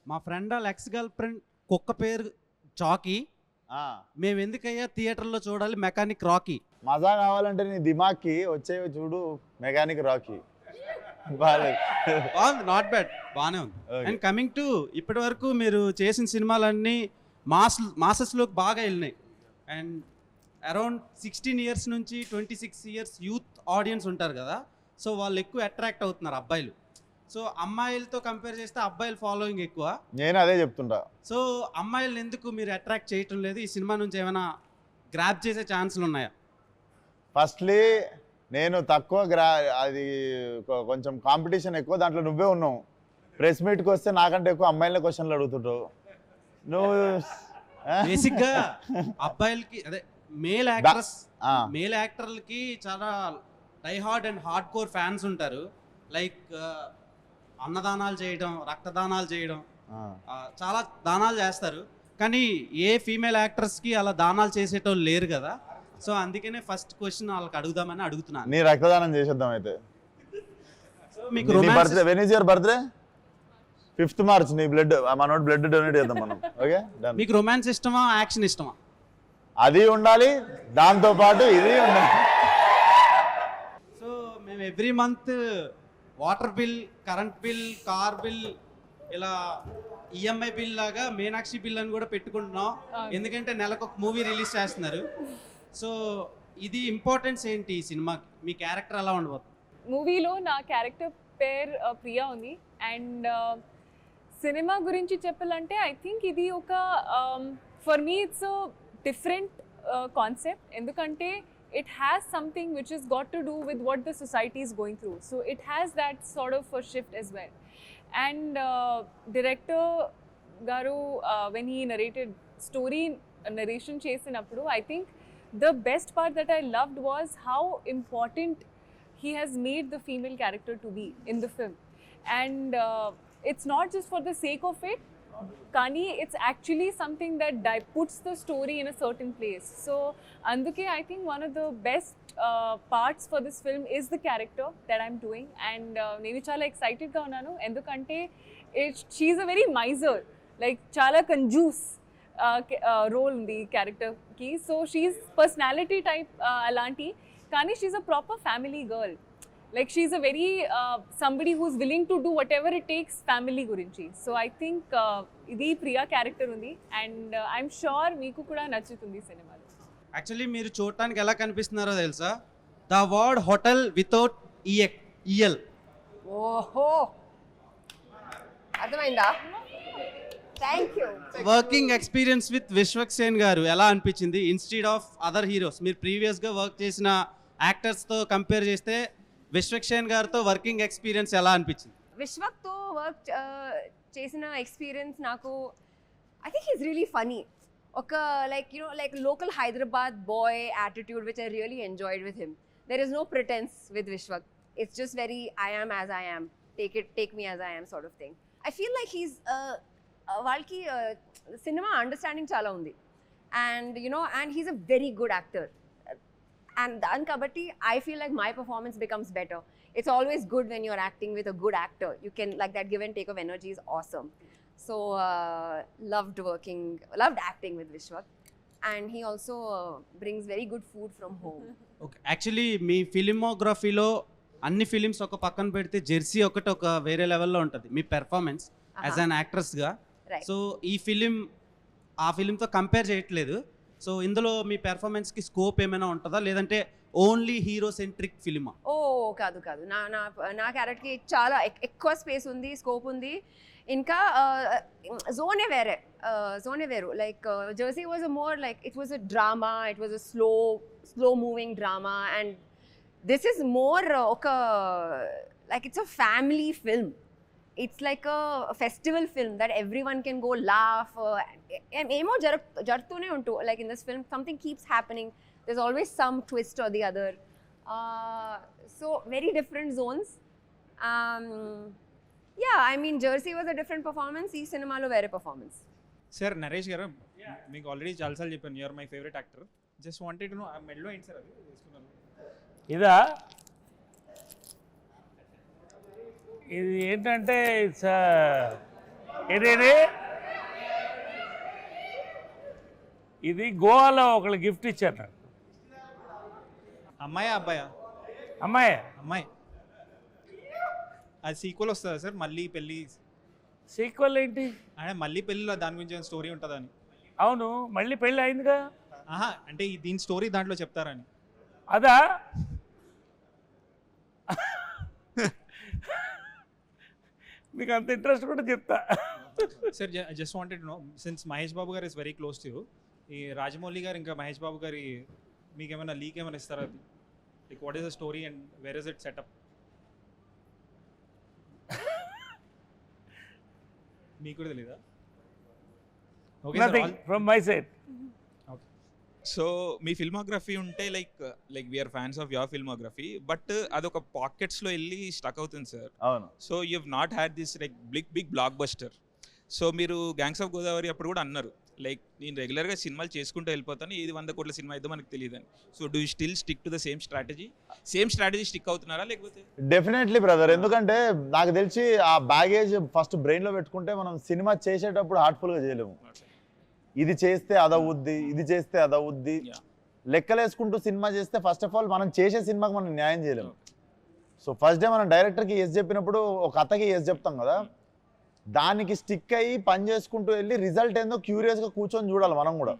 మా ఫ్రెండ్ వాళ్ళ ex girl friend కుక్క పేరు చాకీ, మేము ఎందుకయ్యా థియేటర్లో చూడాలి మెకానిక్ రాకీ. మజా కావాలంటే నీ దిమాగ్కి వచ్చేవి చూడు మెకానిక్ రాకీ. బాగుంది, నాట్ బ్యాడ్, బాగానే ఉంది. అండ్ కమింగ్ టు ఇప్పటి వరకు మీరు చేసిన సినిమాలన్నీ మాసెస్లోకి బాగా వెళ్ళినాయి. అండ్ అరౌండ్ 16 years నుంచి 26 years యూత్ ఆడియన్స్ ఉంటారు కదా, సో వాళ్ళు ఎక్కువ అట్రాక్ట్ అవుతున్నారు అబ్బాయిలు. సో అమ్మాయిలతో కంపేర్ చేస్తే అబ్బాయిల ఫాలోయింగ్ ఎక్కువ. నేను అదే చెప్తుంటా. సో అమ్మాయిలను ఎందుకు మీరు అట్రాక్ట్ చేయటం లేదు? ఈ సినిమా నుంచి ఏమైనా గ్రాప్ చేసే ఛాన్సులు ఉన్నాయా? ఫస్ట్లీ నేను తక్కువ అది కొంచెం కాంపిటీషన్ ఎక్కువ, దాంట్లో నువ్వే ఉన్నావు. ప్రెస్ మీట్కి వస్తే నాకంటే ఎక్కువ అమ్మాయిల క్వశ్చన్లు అడుగుతుంటావు నువ్వు. బేసిక్గా అబ్బాయిలకి అదే మేల్ యాక్టర్లకి చాలా die-hard and hard core fans ఉంటారు. లైక్ అన్నదానాలు చేయడం, రక్తదానాలు చేయడం, చాలా దానాలు చేస్తారు. కానీ ఏ ఫీమేల్ యాక్టర్స్కి అలా దానాలు చేసేటోళ్ళు లేరు కదా. సో అందుకనే ఫస్ట్ క్వశ్చన్ వాళ్ళకి అడుగుదామని అడుగుతున్నాను. నీ రక్తదానం చేసేద్దాం అయితే. సో మీకు birthday, when is your birthday? 5th March. నీ బ్లడ్, మనోడు బ్లడ్ డొనేట్ చేద్దాం మనం. ఓకే, మీకు రొమాన్స్ ఇష్టమా, యాక్షన్ ఇష్టమా? అది ఉండాలి, దాంతో పాటు ఇది ఉండాలి. సో మేము every month water bill, current bill, car bill, ఇలా ఈఎంఐ బిల్ లాగా మీనాక్షి బిల్ అని కూడా పెట్టుకుంటున్నాం. ఎందుకంటే నెలకు ఒక మూవీ రిలీజ్ చేస్తున్నారు. సో ఇది ఇంపార్టెన్స్ ఏంటి ఈ సినిమాకి? మీ క్యారెక్టర్ ఎలా ఉండబోతుంది? మూవీలో నా క్యారెక్టర్ పేరు ప్రియా ఉంది. అండ్ సినిమా గురించి చెప్పాలంటే ఐ థింక్ ఇది ఒక for me it's different concept. ఎందుకంటే it has something which has got to do with what the society is going through. So it has that sort of a shift as well. And director garu when he narrated story narration chesinappudu, I think the best part that I loved was how important he has made the female character to be in the film. And it's not just for the sake of it, కానీ it's actually something that puts the story in a certain place. So అందుకే I think one of the best parts for this film is the character that I'm doing. And నేను చాలా ఎక్సైటెడ్గా ఉన్నాను ఎందుకంటే she's a very miser, like చాలా కంజూస్ role ఉంది క్యారెక్టర్కి. So she is personality type అలాంటి, కానీ she's a proper family girl. Like she's a very somebody who's willing to do whatever it takes family gurinchi. So I think idi Priya character undi, and I'm sure meeku kuda nachutundi cinema lo. Actually మీరు చూడటానికి ఎలా కనిపిస్తున్నారో తెలుసా? The word hotel without EL. ఓహో, అర్థమైందా? Thank you. Working experience with Vishwaksen గారు ఎలా అనిపించింది instead of other heroes? మీరు ప్రీవియస్గా వర్క్ చేసిన యాక్టర్స్తో కంపేర్ చేస్తే విశ్వక్సేన్ గారితో వర్కింగ్ ఎక్స్పీరియన్స్ ఎలా అనిపించింది? విశ్వక్తో వర్క్ చేసిన ఎక్స్పీరియన్స్ నాకు, I think he's really funny. ఒక like like local Hyderabad boy attitude which I really enjoyed with him. There is no pretence with Vishwak. It's just very I am as I am, take me as I am sort of thing. I feel like he's వాళ్ళకి cinema understanding చాలా ఉంది. And and he's a very good actor. And then kabatti I feel like my performance becomes better. It's always good when you're acting with a good actor. You can, like, that give and take of energy is awesome. So loved acting with Vishwak. And he also brings very good food from home. Okay, actually మీ ఫిలిమోగ్రఫీలో అన్ని films ఒక పక్కన పెడితే Jersey ఒకటి ఒక వేరే లెవెల్లో ఉంటుంది మీ performance as an యాక్ట్రెస్గా. So ఈ ఫిలిం ఆ ఫిలింతో కంపేర్ చేయట్లేదు. సో ఇందులో మీ పెర్ఫార్మెన్స్కి స్కోప్ ఏమైనా ఉంటుందా, లేదంటే ఓన్లీ హీరో సెంట్రిక్ ఫిలిమా? ఓ కాదు కాదు, నా క్యారెక్టర్కి చాలా ఎక్కువ స్పేస్ ఉంది, స్కోప్ ఉంది. ఇంకా జోనే వేరు. Like Jersey was a more like it was a drama, it was a slow moving drama. And this is more ఒక like it's a family film. It's like a festival film that everyone can go laugh. Emo jartune untu, like in this film something keeps happening. There's always some twist or the other. So very different zones. Yeah, I mean Jersey was a different performance. Ee cinema lo vere performance. Sir, Naresh garu, meeku already chalasal cheppanu, you are my favorite actor. Just wanted to know medlo enti sir adi chestunnaru ఇదా? ఇది ఏంటంటే ఏదేది ఇది గోవాలో ఒకళ్ళు gift ఇచ్చారు నాకు. అమ్మాయా అబ్బాయా? అమ్మాయి అమ్మాయి. అది సీక్వెల్ వస్తుందా సార్? మళ్ళీ పెళ్ళి సీక్వెల్ ఏంటి? అంటే మళ్ళీ పెళ్ళిలో దాని గురించి స్టోరీ ఉంటుందని. అవును, మళ్ళీ పెళ్ళి అయిందిగా. ఆహా, అంటే దీని స్టోరీ దాంట్లో చెప్తారని. అదా? మీకు అంత ఇంట్రెస్ట్ కూడా చెప్తా. Sir just wanted know, since Mahesh Babu garu is very close to you, ఈ రాజమౌళి గారు ఇంకా మహేష్ బాబు గారి మీకు ఏమైనా లీక్ ఏమైనా ఇస్తారా? Like what is the story and where is it set up? మీకు కూడా తెలీదా? Okay sir, nothing from my side. So మీ ఫిల్మోగ్రఫీ ఉంటే like we are fans of your filmography, but అదొక పాకెట్స్లో వెళ్ళి స్టక్ అవుతుంది సార్. అవును. So you have not had this like big blockbuster. So మీరు గ్యాంగ్స్ ఆఫ్ గోదావరి అప్పుడు కూడా అన్నారు లైక్ నేను రెగ్యులర్గా సినిమాలు చేసుకుంటూ వెళ్ళిపోతాను, ఇది 100 కోట్ల సినిమా అయితే మనకు తెలియదని. So do you still stick to the same strategy stick అవుతున్నారా లేకపోతే? డెఫినెట్లీ బ్రదర్, ఎందుకంటే నాకు తెలిసి ఆ బ్యాగేజ్ ఫస్ట్ బ్రెయిన్లో పెట్టుకుంటే మనం సినిమా చేసేటప్పుడు హార్ట్ఫుల్గా చేయలేము. ఇది చేస్తే అదవుద్ది, ఇది చేస్తే అదవుద్ది, లెక్కలేసుకుంటూ సినిమా చేస్తే ఫస్ట్ ఆఫ్ ఆల్ మనం చేసే సినిమాకి మనం న్యాయం చేయలేము. సో ఫస్ట్ డే మనం డైరెక్టర్కి ఎస్ చెప్పినప్పుడు ఒక కథకి ఎస్ చెప్తాం కదా, దానికి స్టిక్ అయ్యి పని చేసుకుంటూ వెళ్ళి రిజల్ట్ ఏందో క్యూరియస్గా కూర్చొని చూడాలి మనం కూడా.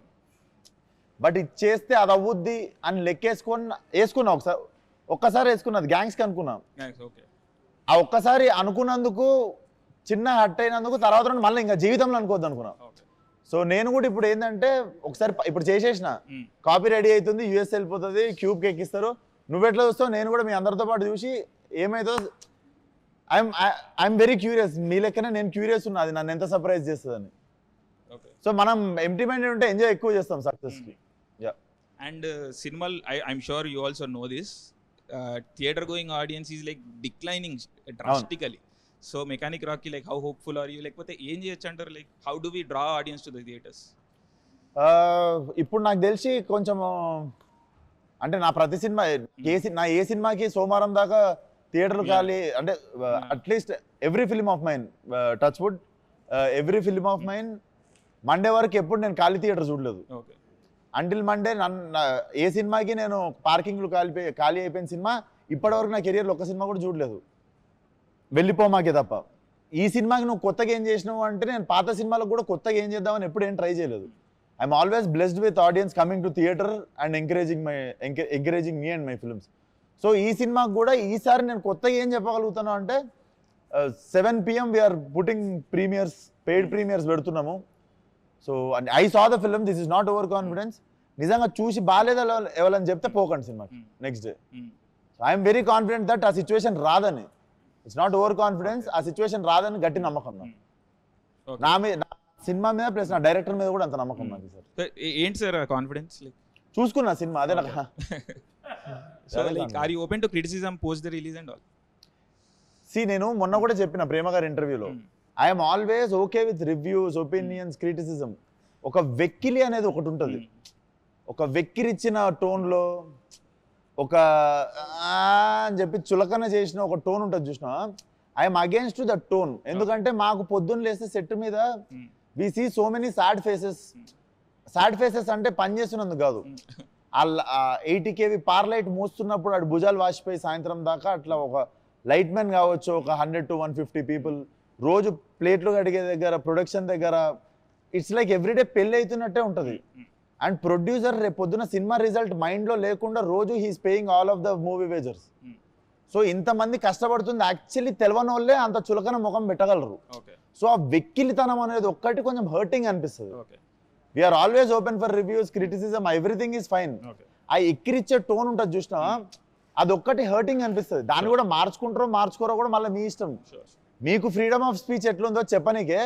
బట్ ఇది చేస్తే అది అవ్వుద్ది అని వేసుకున్నా ఒక్కసారి వేసుకున్నది గ్యాంగ్స్కి అనుకున్నాం. ఆ ఒక్కసారి అనుకున్నందుకు చిన్న హట్ అయినందుకు తర్వాత మళ్ళీ ఇంకా జీవితంలో అనుకోవద్దు అనుకున్నాం. సో నేను కూడా ఇప్పుడు ఏంటంటే ఒకసారి ఇప్పుడు చేసేసిన కాపీ రెడీ అవుతుంది, యూఎస్ వెళ్ళిపోతుంది, క్యూబ్కి ఎక్కిస్తారు, నువ్వెట్లా చూస్తావు, నేను కూడా మీ అందరితో పాటు చూసి ఏమవుతుందో ఐఎమ్ వెరీ క్యూరియస్. మీ లెక్కనే నేను క్యూరియస్ ఉన్నా అది నన్ను ఎంత సర్ప్రైజ్ చేస్తుందని. సో మనం ఎంప్టీ మైండెడ్ ఉంటే ఎంజాయ్ ఎక్కువ చేస్తాం సక్సెస్కి. అండ్ సినిమాలు I'm sure you also know this, theatre going audience is like declining drastically. So mechanic రాక్కి like how hopeful are you, లేకపోతే ఏం చేయొచ్చు అంటారు? Like how do we draw audience to the theatres? ఇప్పుడు నాకు తెలిసి కొంచెం అంటే నా ప్రతి సినిమా ఏ సినిమాకి సోమవారం దాకా థియేటర్లు ఖాళీ, అంటే at least every film of mine, touch wood, every film of mine Monday వరకు ఎప్పుడు నేను ఖాళీ థియేటర్ చూడలేదు. అంటిల్ మండే ఏ సినిమాకి నేను పార్కింగ్లు ఖాళీ అయిపోయిన సినిమా ఇప్పటివరకు నా కెరియర్లో ఒక్క సినిమా కూడా చూడలేదు, వెళ్ళిపోమాకే తప్ప. ఈ సినిమాకి నువ్వు కొత్తగా ఏం చేసినావు అంటే నేను పాత సినిమాలకు కూడా కొత్తగా ఏం చేద్దామని ఎప్పుడు ఏం ట్రై చేయలేదు. I'm always blessed with audience coming to theatre and encouraging me and my films. So ఈ సినిమాకి కూడా ఈసారి నేను కొత్తగా ఏం చెప్పగలుగుతాను అంటే 7 PM we are putting premieres, paid premieres పెడుతున్నాము. So I saw the film, this is not over confidence. నిజంగా చూసి బాగాలేదా ఎవరని చెప్తే పోకండి సినిమాకి next day. I'm very confident that ఆ సిచ్యువేషన్ రాదని. ఇట్స్ నాట్ ఓవర్ కాన్ఫిడెన్స్, ఆ సిచ్యువేషన్ రాదని గట్టి నమ్మకం నా మీద, సినిమా మీద ప్లస్ నా డైరెక్టర్ మీద కూడా అంత నమ్మకం నాకు. సార్ ఏంటి సార్ కాన్ఫిడెన్స్? లైక్ చూసుకున్నా సినిమా అదే నాకు. So like are you open to criticism post the release and all? నేను మొన్న కూడా చెప్పిన ప్రేమ గారి ఇంటర్వ్యూలో, I'm always okay with reviews, opinions, criticism. ఒక వెక్కిలి అనేది ఒకటి ఉంటుంది, ఒక వెక్కిరిచ్చిన టోన్లో ఒక అని చెప్పి చులకన చేసిన ఒక టోన్ ఉంటుంది చూసినా, ఐఎమ్ అగేన్స్ట్ ద టోన్. ఎందుకంటే మాకు పొద్దున్న లేస్తే సెట్ మీద we see so many sad faces. Sad faces అంటే పని చేస్తున్నందుకు కాదు, 80 kV పార్లైట్ మోస్తున్నప్పుడు అటు భుజాలు వాసిపోయి సాయంత్రం దాకా అట్లా ఒక లైట్ మ్యాన్ కావచ్చు, ఒక 100 to 150 పీపుల్ రోజు ప్లేట్లు కడిగే దగ్గర, ప్రొడక్షన్ దగ్గర, ఇట్స్ లైక్ ఎవ్రీడే పెళ్ళి అవుతున్నట్టే ఉంటుంది. అండ్ ప్రొడ్యూసర్ రేపు పొద్దున సినిమా రిజల్ట్ మైండ్లో లేకుండా రోజు he's paying all of the movie wagers. So ఇంతమంది కష్టపడుతుంది యాక్చువల్లీ తెలవని వాళ్ళే అంత చులకన ముఖం పెట్టగలరు. సో ఆ వెక్కిలితనం అనేది ఒక్కటి కొంచెం హర్టింగ్ అనిపిస్తుంది. We're always open for reviews, criticism, everything is fine. ఆ ఎక్కిరిచ్చే టోన్ ఉంటుంది చూసినా, అదొక్కటి హర్టింగ్ అనిపిస్తుంది. దాన్ని కూడా మార్చుకోరో కూడా మళ్ళీ మీ ఇష్టం. మీకు ఫ్రీడమ్ ఆఫ్ స్పీచ్ ఎట్లుందో చెప్పనీకే,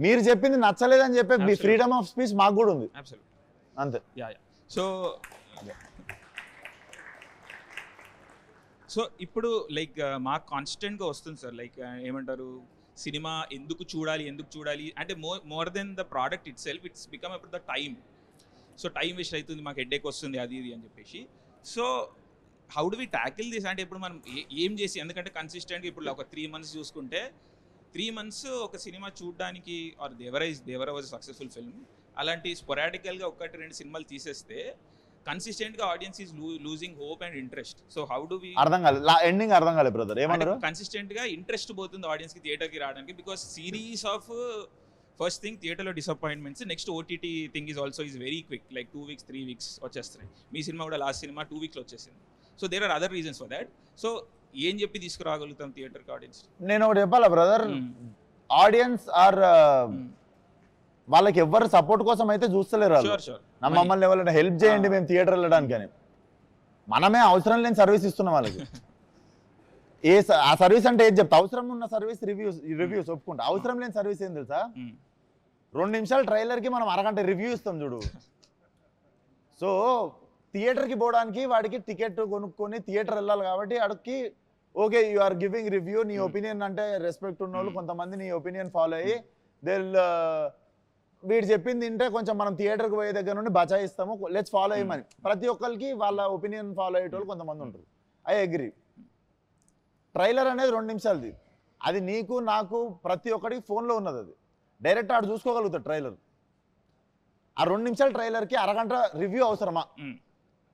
మీరు చెప్పింది నచ్చలేదని చెప్పే మీ ఫ్రీడమ్ ఆఫ్ స్పీచ్ మాకు కూడా ఉంది అంతే. సో ఇప్పుడు లైక్ మాకు కాన్స్టెంట్గా వస్తుంది సార్, లైక్ ఏమంటారు, సినిమా ఎందుకు చూడాలి అంటే more than the product itself, it's become about the time. So time waste అవుతుంది, మాకు హెడేక్ వస్తుంది, అది ఇది అని చెప్పేసి. So how do we tackle this అంటే ఇప్పుడు మనం ఏం చేసి, ఎందుకంటే కన్సిస్టెంట్గా ఇప్పుడు ఒక 3 months చూసుకుంటే 3 months ఒక సినిమా చూడడానికి or Devara was successful film, అలాంటి స్పొరాడికల్గా 1-2 సినిమాలు తీసేస్తే కన్సిస్టెంట్గా audience is losing hope and interest. So how do we అర్థం కాలేదు, ఎండింగ్ అర్థం కాలేదు బ్రదర్, ఏమన్నారు? కన్సిస్టెంట్గా ఇంట్రెస్ట్ పోతుంది ఆడియన్స్కి థియేటర్కి రావడానికి, because series of first thing థియేటర్లో disappointments, next OTT thing is also is very quick, like 2 weeks 3 weeks వచ్చేస్తున్నాయి. మీ సినిమా కూడా లాస్ట్ సినిమా 2 weeks వచ్చేసింది. So there are other reasons for that. So ఏం చెప్పి తీసుకురాగలుగుతాం థియేటర్కి ఆడియన్స్? నేను ఒకటి చెప్పాలా బ్రదర్, ఆడియన్స్ ఆర్ వాళ్ళకి ఎవ్వరు సపోర్ట్ కోసం అయితే చూస్తలేరు వాళ్ళు. షూర్ మమ్మల్ని ఎవరైనా హెల్ప్ చేయండి మేము థియేటర్ వెళ్ళడానికి అని, మనమే అవసరం లేని సర్వీస్ ఇస్తున్నాం వాళ్ళకి. ఆ సర్వీస్ అంటే ఏది చెప్తా, అవసరం ఉన్న సర్వీస్ రివ్యూస్ ఒప్పుకుంటా, అవసరం లేని సర్వీస్ ఏం తెలుసా, 2 నిమిషాల ట్రైలర్కి మనం అరగంట రివ్యూ ఇస్తాం చూడు. సో థియేటర్కి పోవడానికి వాడికి టికెట్ కొనుక్కొని థియేటర్ వెళ్ళాలి కాబట్టి అడికి okay you are giving review, నీ ఒపీనియన్ అంటే రెస్పెక్ట్ ఉన్న వాళ్ళు కొంతమంది నీ ఒపీనియన్ ఫాలో అయ్యి వీడు చెప్పింది తింటే కొంచెం మనం థియేటర్కి పోయే దగ్గర నుండి బచాయిస్తాము, లెట్స్ ఫాలో అయ్యమని. ప్రతి ఒక్కరికి వాళ్ళ ఒపీనియన్ ఫాలో అయ్యేటోళ్ళు కొంతమంది ఉంటారు, ఐ అగ్రీ. ట్రైలర్ అనేది 2 నిమిషాలది, అది నీకు నాకు ప్రతి ఒక్కరికి ఫోన్లో ఉన్నది, అది డైరెక్ట్ ఆడు చూసుకోగలుగుతాడు ట్రైలర్. ఆ 2 నిమిషాల ట్రైలర్కి అరగంట రివ్యూ అవసరమా?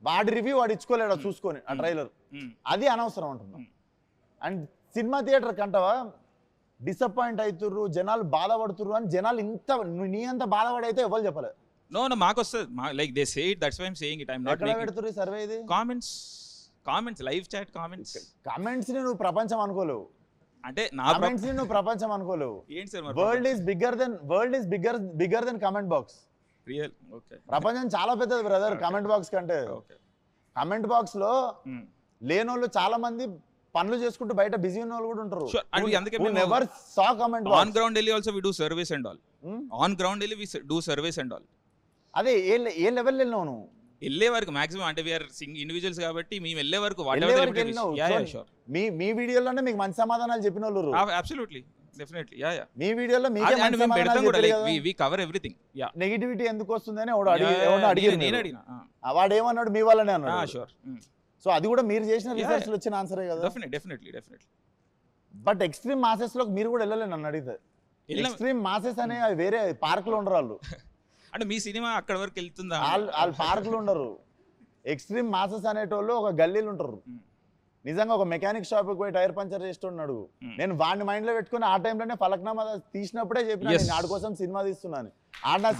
వాడి రివ్యూ వాడు ఇచ్చుకోలేడు చూసుకొని ఆ ట్రైలర్, అది అనవసరం అంటున్నాం. అండ్ సినిమా థియేటర్ కంటవా డిసప్పాయింట్ అవుతుర్రు, జనాలు బాధపడుతుర్రు అని, జనాలు ఇంత నీ అంత బాధపడైతే ఎవరు చెప్పలేదు. నో మాకు వస్తుంది, like they say it, that's why I'm saying it. I'm not ఎక్కడ పెడుతుర్రు సర్వే ఇది? కామెంట్స్ లైవ్ చాట్ కామెంట్స్ ని నువ్వు ప్రపంచం అనుకోలేవు, అంటే నా కామెంట్స్ ని నువ్వు ప్రపంచం అనుకోలేవు. ఏంటి sir world is bigger than comment box. Real okay, ప్రపంచం చాలా పెద్దది బ్రదర్ కమెంట్ బాక్స్ కంటే. కమెంట్ బాక్స్ లో లేనోళ్ళు చాలా మంది పనులు చేసుకుంటూ బయట బిజీ ఉన్న వాళ్ళు కూడా ఉంటారు. అందుకే never saw comment box. On ground వెళ్ళి also we do service and all, on ground వెళ్ళి we do service and all. అదే ఏ లెవెల్ వెళ్ళినావు నువ్వు? వెళ్ళే వరకు మాక్సిమం, అంటే వీఆర్ ఇండివిజువల్స్ కాబట్టి మేము వెళ్ళే వరకు మీ వీడియోలోనే మీకు మంచి సమాధానాలు చెప్పిన వాళ్ళు. అబ్సల్యూట్లీ డెఫినెట్లీ మీ వీడియోలో మీకే మంచి సమాధానాలు చెప్పారు కదా. We cover everything. Yeah, negativity ఎందుకు వస్తుందని అడిగారు, నేను అడిగినా వాడు ఏమన్నాడు, మీ వాళ్ళనే అన్నాడు. షూర్. సో అది కూడా మీరు చేసిన రీసెర్చ్ లో వచ్చిన ఆన్సరే కదా. డెఫినెట్లీ. బట్ ఎక్స్ట్రీమ్ మాసెస్ లోకి మీరు కూడా వెళ్ళలేదు నన్ను అడిగితే. ఎక్స్ట్రీమ్ మాసెస్ అనే వేరే పార్క్ లో ఉండరు వాళ్ళు. అంటే మీ సినిమా అక్కడ వరకు వెళ్తుందా? వాళ్ళు పార్క్ లో ఉండరు. ఎక్స్ట్రీమ్ మాసెస్ అనేటోళ్ళు ఒక గల్లీలు ఉంటారు. నిజంగా ఒక మెకానిక్ షాప్ పోయి టైర్ పంచర్ చేస్తున్నాడు, నేను వాడిని మైండ్ లో పెట్టుకుని ఆ టైంలోనే ఫలక్నామా తీసినప్పుడే చెప్పిన నేను ఆడి కోసం సినిమా తీస్తున్నాను. ఆడ నా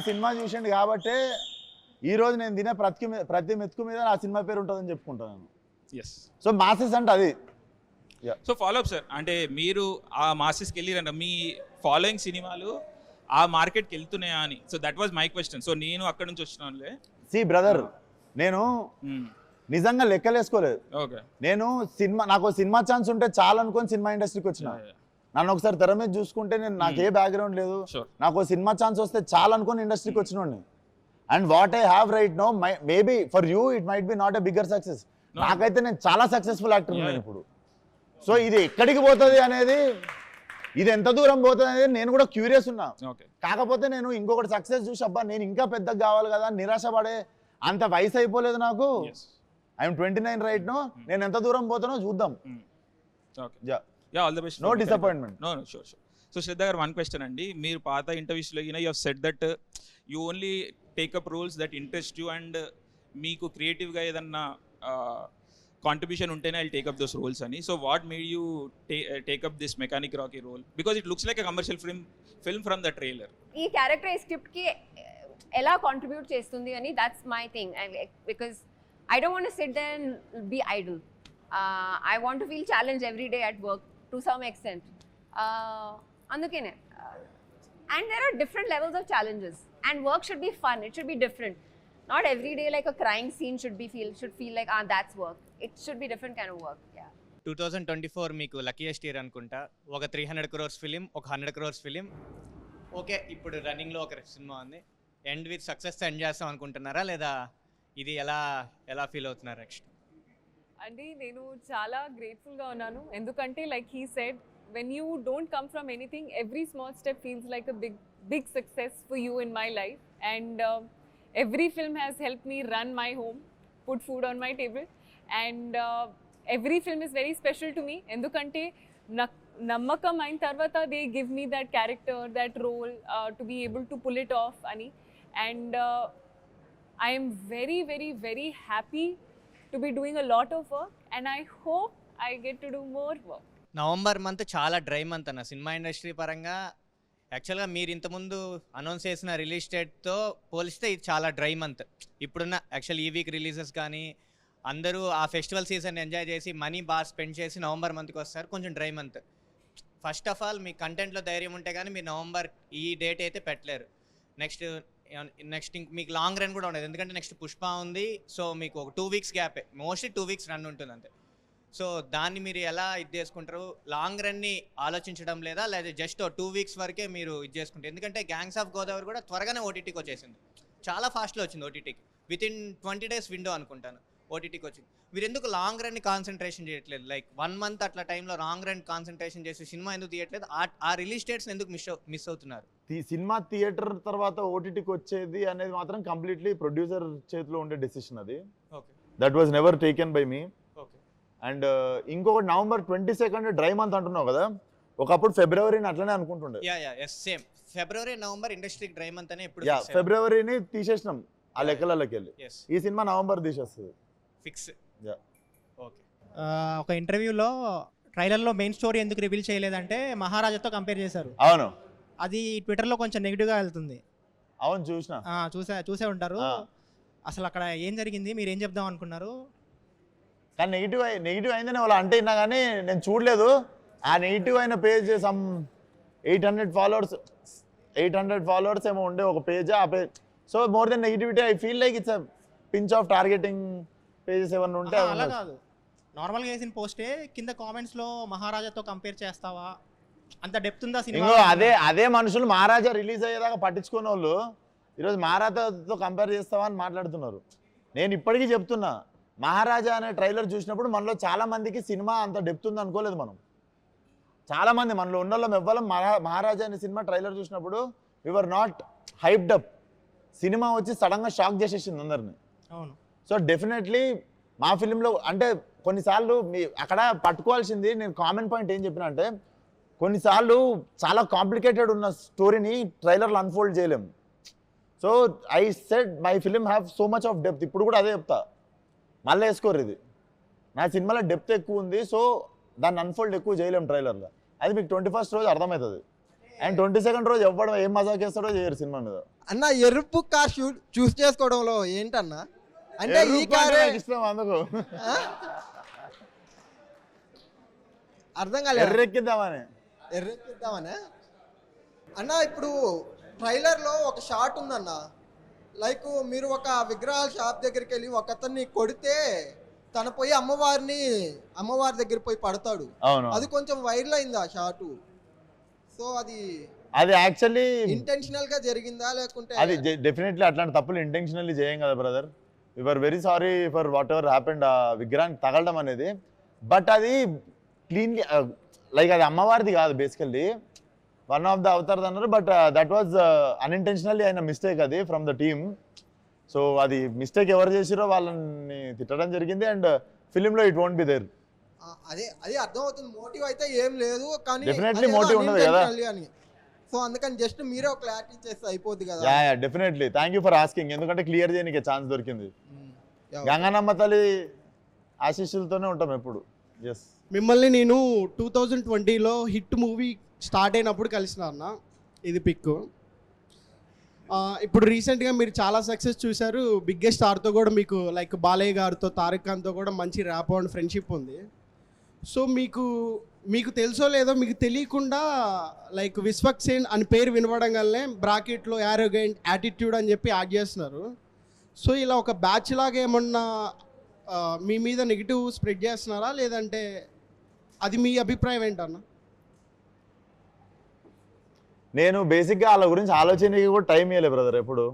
సినిమా చూసిండు కాబట్టి ఈ రోజు నేను తినే ప్రతి మెతుకు మీద నా సినిమా పేరు ఉంటుందని చెప్పుకుంటాను. సో మాసెస్ అంటే అది. సో ఫాలో అప్ సార్, అంటే మీరు ఆ మాసెస్కి వెళ్ళిరంట, మీ ఫాలోయింగ్ సినిమాలు ఆ మార్కెట్కి వెళ్తున్నాయా అని. So that was my question. So నేను అక్కడ నుంచి వచ్చినానులే. సి బ్రదర్, నేను నిజంగా లెక్కలేసుకోలేదు. ఓకే, నేను నాకు సినిమా ఛాన్స్ ఉంటే చాలా అనుకొని సినిమా ఇండస్ట్రీకి వచ్చిన. నన్ను ఒకసారి తెర మీద చూసుకుంటే నాకు ఏ బ్యాక్గ్రౌండ్ లేదు, నాకు సినిమా ఛాన్స్ వస్తే చాలా అనుకొని ఇండస్ట్రీకి వచ్చినోడిని. And what I have right now, maybe for you it might be not a bigger success. నాకైతే నేను చాలా సక్సెస్ఫుల్ యాక్టర్ ఉన్నాను ఇప్పుడు. సో ఇది ఎక్కడికి పోతుంది అనేది, ఇది ఎంత దూరం పోతుంది అనేది నేను కూడా క్యూరియస్ ఉన్నా. కాకపోతే నేను ఇంకొకటి సక్సెస్ చూసి అబ్బా నేను ఇంకా పెద్దగా కావాలి కదా, నిరాశపడే అంత వయసు అయిపోలేదు నాకు. ఐఎమ్ 29 రైట్ నో, నేను ఎంత దూరం పోతానో చూద్దాం. All the best, no disappointment. No sure. So Shraddha garu, 1 question అండి. మీరు పాత ఇంటర్వ్యూస్లో you have said that you only take up roles that interest you, and మీకు క్రియేటివ్గా ఏదన్నా కాంట్రిబ్యూషన్ ఉంటేనే ఐ టేకప్ దోస్ రోల్స్ అని. So what made you take up this mechanic Rocky role? Because it looks like a commercial film from the trailer. ఈ character ఈ స్క్రిప్ట్కి ఎలా contribute చేస్తుంది అని, that's my thing. Because I don't want to sit there and be idle. I want to feel challenged every day at work to some extent. Andukene. And there are different levels of challenges. And work should be fun. It should be different. Not every day like a crying scene should feel like that's work. It should be different kind of work. Yeah. 2024 మీకు luckiest year అనుకుంటా. ఒక 300 crores film, ఒక 100 crores film. Okay, ఇప్పుడు రన్నింగ్లో ఒక cinema ఉంది. End with success end చేస్తాం అనుకుంటున్నారా, లేదా ఇది ఎలా ఫీల్ అవుతున్నారు నెక్స్ట్? అంటే నేను చాలా గ్రేట్ఫుల్గా ఉన్నాను, ఎందుకంటే like he said, when you don't come from anything, every small step feels like a big success for you in my life. And every film has help me run my home, put food on my table, and every film is very special to me. Endukante నమ్మకం అయిన తర్వాత they give me that character, that role to be able to pull it off ani. And I am very, very, very happy to be doing a lot of work, and I hope I get to do more work. November month చాలా dry month అన్న cinema industry పరంగా. యాక్చువల్గా మీరు ఇంతకుముందు announce చేసిన release డేట్తో పోలిస్తే ఇది చాలా డ్రై మంత్. ఇప్పుడున్న యాక్చువల్ ఈ వీక్ రిలీజెస్ కానీ అందరూ ఆ ఫెస్టివల్ సీజన్ ఎంజాయ్ చేసి మనీ బాగా స్పెండ్ చేసి నవంబర్ మంత్కి వస్తారు, కొంచెం dry month. First of all మీ కంటెంట్లో ధైర్యం ఉంటే కానీ మీరు నవంబర్ ఈ డేట్ అయితే పెట్టలేరు. నెక్స్ట్ మీకు లాంగ్ రన్ కూడా ఉండదు, ఎందుకంటే నెక్స్ట్ పుష్ప ఉంది. సో మీకు ఒక 2 weeks గ్యాపే, మోస్ట్లీ 2 weeks రన్ ఉంటుంది అంతే. సో దాన్ని మీరు ఎలా ఇది చేసుకుంటారు? లాంగ్ రన్ని ఆలోచించడం లేదా జస్ట్ 2 weeks వరకే మీరు ఇది చేసుకుంటారు? ఎందుకంటే గ్యాంగ్స్ ఆఫ్ గోదావరి కూడా త్వరగానే ఓటీటీకి వచ్చేసింది, చాలా ఫాస్ట్లో వచ్చింది ఓటీటీకి. వితిన్ 20 days విండో అనుకుంటాను ఓటీటీకి వచ్చింది. మీరు ఎందుకు లాంగ్ రన్ని కాన్సన్ట్రేషన్ చేయట్లేదు? లైక్ 1 month అట్లా టైంలో లాంగ్ రన్ కాన్సన్ట్రేషన్ చేసి సినిమా ఎందుకు తీయట్లేదు? ఆ రిలీజ్ డేట్స్ ఎందుకు మిస్ అవుతున్నారు? సినిమా థియేటర్ తర్వాత ఓటీటీకి వచ్చేది అనేది మాత్రం కంప్లీట్లీ ప్రొడ్యూసర్ చేతిలో ఉండే డెసిషన్ అది. Okay, that was never taken by me. Okay. And ఇంకొకటి నవంబర్ 22 డ్రై మంత్ అంటున్నావు కదా, ఒకప్పుడు ఫిబ్రవరిని అట్లనే అనుకుంటుండే. ఎస్ సేమ్ ఫిబ్రవరి నవంబర్ ఇండస్ట్రీ డ్రై మంత్ అనే ఇప్పుడు ఫిబ్రవరిని తీసేసినాం ఆ లెక్కలకి వెళ్ళి. ఎస్, ఈ సినిమా నవంబర్ తీసేస్తుంది ఫిక్స్. ఓకే. ఒక ఇంటర్వ్యూలో ట్రైలర్లో మెయిన్ స్టోరీ ఎందుకు రివీల్ చేయలేదంటే మహారాజాతో కంపేర్ చేశారు. అవును, అది ట్విట్టర్లో కొంచెం నెగిటివ్గా వెళ్తుంది. అవును చూసిన. చూసే ఉంటారు. అసలు అక్కడ ఏం జరిగింది, మీరు ఏం చెప్దాం అనుకున్నారు? కానీ నెగిటివ్ అయిందని వాళ్ళు అంటే ఇన్నా కానీ నేను చూడలేదు. ఆ నెగిటివ్ అయిన పేజ్ సమ్ 800 ఫాలోవర్స్ ఏమో ఉండే ఒక పేజ్. ఆ page so more than negativity I feel like it's pinch of targeting pages ఏమన్నా ఉంటే అలా కాదు, నార్మల్గా వేసిన పోస్టే కింద కామెంట్స్లో మహారాజాతో కంపేర్ చేస్తావా, అంత డెప్త్ ఉందా సినిమా? అదే మనుషులు మహారాజా రిలీజ్ అయ్యేదాకా పట్టించుకునే వాళ్ళు ఈరోజు మహారాజాతో కంపేర్ చేస్తావా అని మాట్లాడుతున్నారు. నేను ఇప్పటికీ చెప్తున్నా, మహారాజా అనే ట్రైలర్ చూసినప్పుడు మనలో చాలా మందికి సినిమా అంత డెప్త్ ఉంది అనుకోలేదు. చాలా మంది మనలో ఉన్న వాళ్ళం ఎవ్వరం మహారాజా అనే సినిమా ట్రైలర్ చూసినప్పుడు we were not hyped up. Cinema వచ్చి సడన్గా షాక్ చేసేసింది అందరిని. అవును. సో డెఫినెట్లీ మా ఫిలింలో అంటే కొన్నిసార్లు అక్కడ పట్టుకోవాల్సింది, నేను కామన్ పాయింట్ ఏం చెప్పిన అంటే, కొన్నిసార్లు చాలా కాంప్లికేటెడ్ ఉన్న స్టోరీని ట్రైలర్లో అన్ఫోల్డ్ చేయలేము. So I said my film have so much of depth. ఇప్పుడు కూడా అదే చెప్తా, మళ్ళీ వేసుకోరు ఇది నా సినిమాలో డెప్త్ ఎక్కువ ఉంది. సో దాన్ని అన్ఫోల్డ్ ఎక్కువ చేయలేము ట్రైలర్లో. అది మీకు 21st రోజు అర్థమవుతుంది. అండ్ 22nd రోజు ఎవ్వడం ఏం మజాక్ చేస్తాడో చేయరు సినిమా మీద. అన్న ఎరుపు కార్ చూస్ చేసుకోవడంలో ఏంటన్నా అంటే ఈ కార్ ఇష్టం అందుకు అర్థం కాలేదు. ఎర్రెక్కిద్దామని అన్న ఇప్పుడు ట్రైలర్లో ఒక షాట్ ఉందన్న, లైక్ మీరు ఒక విగ్రహాల షాప్ దగ్గరికి వెళ్ళి ఒక అతన్ని కొడితే తన పోయి అమ్మవారి దగ్గర పోయి పడతాడు. అది కొంచెం వైరల్ అయింది ఆ షాటు. సో అది యాక్చువల్లీ ఇంటెన్షనల్ గా జరిగిందా లేకుంటే? అది డెఫినెట్లీ అట్లాంటి తప్పులు ఇంటెన్షనల్లీ చేయం కదా brother. We are very sorry for whatever happened. ఆ విగ్రహానికి తగలడం అనేది, బట్ అది క్లీన్లీ లైక్ అది అమ్మవారిది కాదు, basically one of the Avatar అన్నారు. బట్ దట్ వాజ్ అన్ఇంటెన్షనల్లీ అయిన మిస్టేక్ అది ఫ్రమ్ ద టీమ్. సో అది మిస్టేక్ ఎవరు చేసిరో వాళ్ళని తిట్టడం జరిగింది. అండ్ ఫిలింలో ఇట్ వోంట్ బి దేర్. అదే అర్థమవుతుంది, మోటివ్ అయితే ఏం లేదు కానీ డెఫినెట్లీ మోటివ్ ఉండదు కదా. సో అందుకని జస్ట్ మీరే ఒక క్లారిటీ చేస్తే అయిపోద్ది కదా. Yeah definitely, thank you for asking. ఎందుకంటే క్లియర్ చేయడానికి ఛాన్స్ దొరికింది. గంగానమ్మ తల్లి ఆశీస్సులతోనే ఉంటాం ఎప్పుడు. ఎస్, మిమ్మల్ని నేను 2020లో హిట్ మూవీ స్టార్ట్ అయినప్పుడు కలిసిన అన్న, ఇది పిక్. ఇప్పుడు రీసెంట్గా మీరు చాలా సక్సెస్ చూశారు. బిగ్గెస్ట్ స్టార్తో కూడా మీకు లైక్ బాలయ్య గారితో, తారక్ ఖాన్తో కూడా మంచి ర్యాప్ అండ్ ఫ్రెండ్షిప్ ఉంది. సో మీకు తెలుసో లేదో మీకు తెలియకుండా లైక్ విశ్వక్ సేన్ అని పేరు వినపడంగానే బ్రాకెట్లో యారోగెంట్ యాటిట్యూడ్ అని చెప్పి యాడ్ చేస్తున్నారు. సో ఇలా ఒక బ్యాచ్ లాగా ఏమన్నా మీ మీద నెగిటివ్ స్ప్రెడ్ చేస్తున్నారా, లేదంటే అది మీ అభిప్రాయం ఏంటన్నా? నేను బేసిక్గా వాళ్ళ గురించి ఆలోచనకి కూడా టైం ఇవ్వలేదు బ్రదర్ ఎప్పుడు.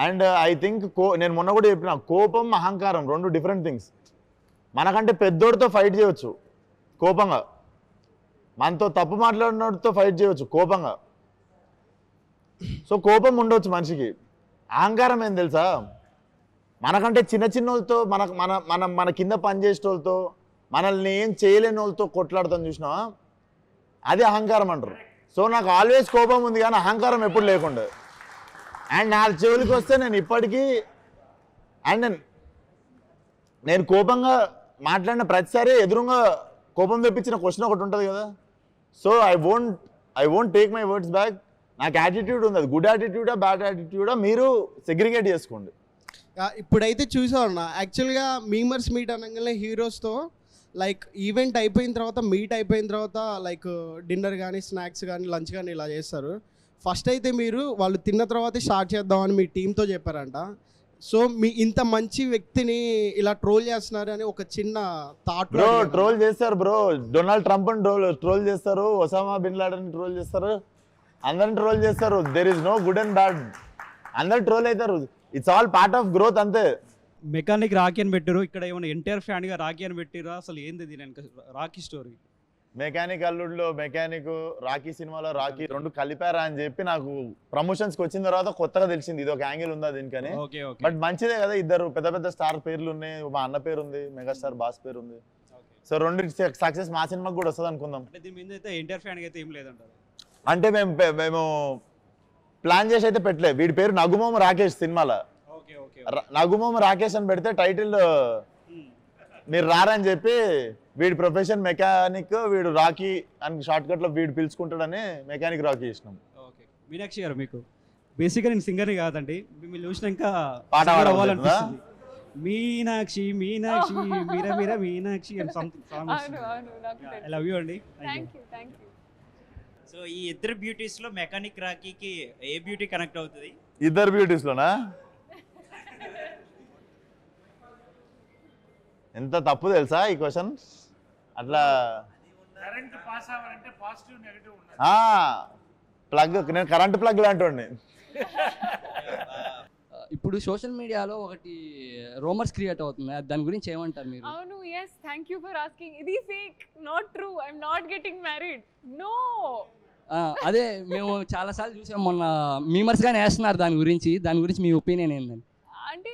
అండ్ ఐ థింక్ నేను మొన్న కూడా చెప్పిన, కోపం అహంకారం 2 డిఫరెంట్ థింగ్స్. మనకంటే పెద్దోడితో ఫైట్ చేయవచ్చు కోపంగా, మనతో తప్పు మాట్లాడినోడితో ఫైట్ చేయవచ్చు కోపంగా. సో కోపం ఉండవచ్చు మనిషికి. అహంకారం ఏం తెలుసా, మనకంటే చిన్న వాళ్ళతో మన కింద పనిచేసే వాళ్ళతో మనల్ని ఏం చేయలేని వాళ్ళతో కొట్లాడతాం చూసినావా, అది అహంకారం అంటారు. సో నాకు ఆల్వేస్ కోపం ఉంది కానీ అహంకారం ఎప్పుడు లేకుండా. అండ్ నా చెవులకి వస్తే నేను ఇప్పటికీ అండ్ నేను కోపంగా మాట్లాడిన ప్రతిసారి ఎదురుగా కోపం తెప్పించిన క్వశ్చన్ ఒకటి ఉంటుంది కదా. So I won't take my words back. నాకు యాటిట్యూడ్ ఉంది, అది గుడ్ యాటిట్యూడా బ్యాడ్ యాటిట్యూడా మీరు సెగ్రిగేట్ చేసుకోండి. ఇప్పుడైతే చూసామన్న యాక్చువల్గా మీమర్స్ మీట్ అనగానే హీరోస్తో లైక్ ఈవెంట్ అయిపోయిన తర్వాత మీట్ అయిపోయిన తర్వాత లైక్ డిన్నర్ కానీ స్నాక్స్ కానీ లంచ్ కానీ ఇలా చేస్తారు. ఫస్ట్ అయితే మీరు వాళ్ళు తిన్న తర్వాతే స్టార్ట్ చేద్దామని మీ టీంతో చెప్పారంట. సో మీ ఇంత మంచి వ్యక్తిని ఇలా ట్రోల్ చేస్తున్నారు అని ఒక చిన్న థాట్. బ్రో ట్రోల్ చేస్తారు బ్రో, డొనాల్డ్ ట్రంప్ అని ట్రోల్ చేస్తారు, ఒసామా బిన్ లాడెన్ ట్రోల్ చేస్తారు, అందరిని ట్రోల్ చేస్తారు. There is no good and bad, అందరు ట్రోల్ అవుతారు. It's all part of growth అంతే. మెకానిక్ రాకీ అని పెట్టారు, ఇక్కడ ఏమైనా ఎన్టీఆర్ ఫ్యాన్గా రాకీ అని పెట్టిరా, అసలు ఏంది దీని రాకీ స్టోరీ? మెకానిక్ అల్లుడిలో మెకానిక్, రాకీ సినిమాలో రాకీ రెండు కలిపారా అని చెప్పి నాకు ప్రమోషన్స్కి వచ్చిన తర్వాత కొత్తగా తెలిసింది ఇది ఒక యాంగిల్ ఉందా దీనికని. బట్ మంచిదే కదా, ఇద్దరు పెద్ద పెద్ద స్టార్ పేర్లు ఉన్నాయి, మా అన్న పేరు ఉంది, మెగాస్టార్ బాస్ పేరు ఉంది. సో రెండు సక్సెస్ మా సినిమాకి కూడా వస్తుంది అనుకుందాం. దీని మీద అయితే ఎన్టీఆర్ ఫ్యాన్గా అయితే ఏం లేదంటారు. అంటే మేము ప్లాన్ చేసి అయితే పెట్టలే. వీడి పేరు నగుమోము రాకేష్, సినిమాలో నగుమోము రాకేష్ అని పెడితే టైటిల్ మీరు రారని చెప్పి వీడి ప్రొఫెషన్ మెకానిక్, వీడు రాకీ అని షార్ట్ కట్లో వీడు పిలుచుకుంటాడని మెకానిక్ రాకీ ఇచ్చినాం. ఓకే మీనాక్షి గారు, మీకు బేసిక్గా నేను సింగర్ని కాదండి, మిమ్మల్ని చూసినాక పాట అవ్వాలనిపిస్తుంది. మీనాక్షి మీనాక్షి మీరా మీరా మీనాక్షి అని సంథింగ్. ఐ లవ్ యూ అండి. సో ఈ ఇద్దరు బ్యూటీస్ లో మెకానిక్ రాకీకి ఏ బ్యూటీ కనెక్ట్ అవుతుంది? ఇద్దరు బ్యూటీస్ లోనా? ఎంత తప్పు తెలుసా ఈ క్వశ్చన్. అట్లా ప్లగ్, నేను కరెంట్ ప్లగ్ లాంటి. ఇప్పుడు సోషల్ మీడియాలో ఒకటి రూమర్స్ క్రియేట్ అవుతుంది, దాని గురించి ఏమంటారు మీరు? అవును, yes, thank you for asking. ఇది fake, not true. I'm not getting married. No. అదే మేము చాలాసార్లు చూసాం, మొన్న మీమర్స్ గానే వేస్తున్నారు దాని గురించి మీ ఒపీనియన్ ఏంటండి? అంటే